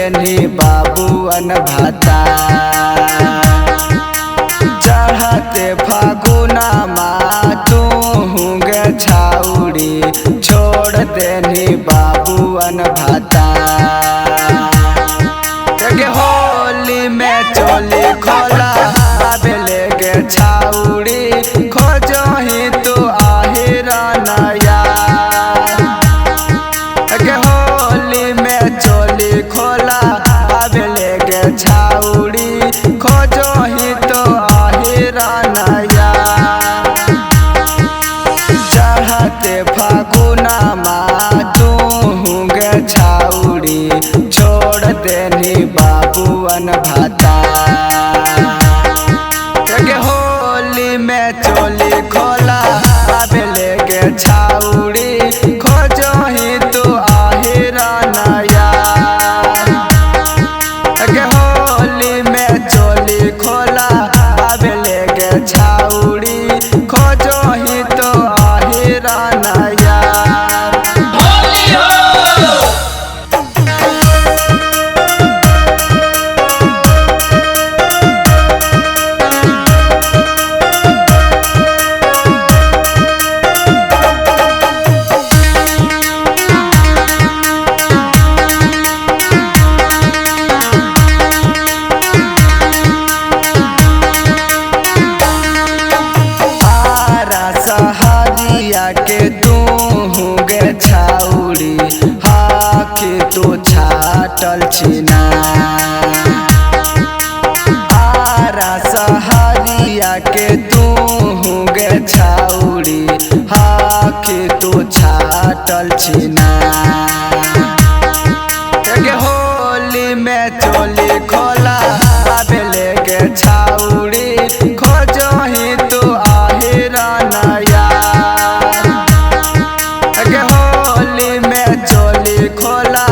देनी बाबुअन भाता। चढ़ते फागुना तू गे छाउड़ी छोड़ देनी बाबुअन भाता। होली में चोली खोला बेले गे छाउड़ी खोजो ही तू आहिरा नया। होली में चोली खोला बेले गे छाउड़ी खोजो ही तो आहिरा नया। चढ़ते फागुना तू गे छाउड़ी छोड़ देनी बाबुअन भाता। होली में चोली खोला बेले गे छाउड़ी खोजो ही तू आहिरा नया। होली में चोली खोला बेले गे छाउड़ी खोजो ही तो आहिरा नया। सहरिया के तू गे छाउड़ी हाके तू छाटल छिना। आरा सहरिया के तू गे छाउड़ी हाके तू छाटल छिना। होली में चोली खोला बेले गे छाउड़ी खोजो ही तू आहिरा नया। होली में चोली खोला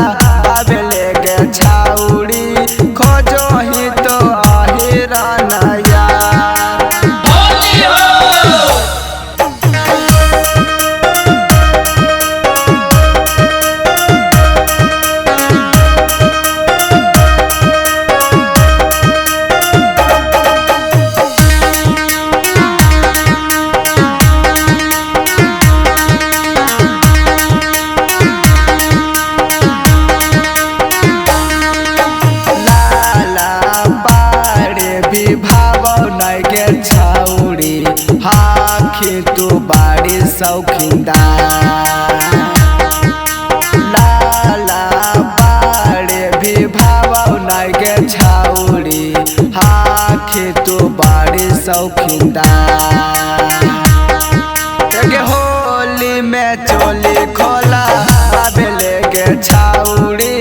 बेले गे छाउड़ी खोजो ही तो आहिरा नया। गे छाउड़ी हाखी तू बाड़ी शौकीनदार। लाला बाड़े भी भाव गे छाउड़ी हाखी तू बाड़ी शौकीनदार। होली में चोली खोला बेले गे छाउड़ी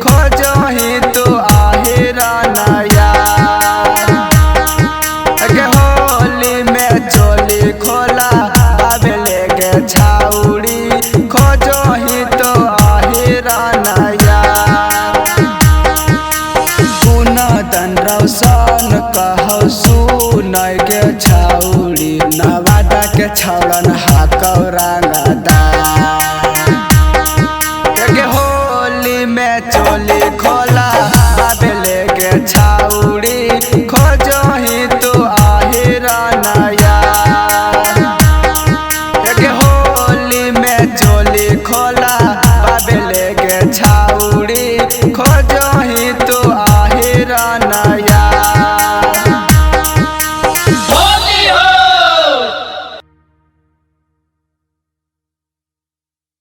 खोजो ही तू आहिरा नया। होली में चोली खोला बेले गे छाउड़ी खोजो ही तो आहिरा नया। कुनदन रौशन कहौ सुन गे छाउड़ी नवादा के छौड़न हाकौ रंगदार। होली में चोली खोला बेले गे छाउड़ी खोजो ही तू आहिरा नया। होली में चोली खोला बेले गे छाउड़ी खोजो ही तू आहिरा नया।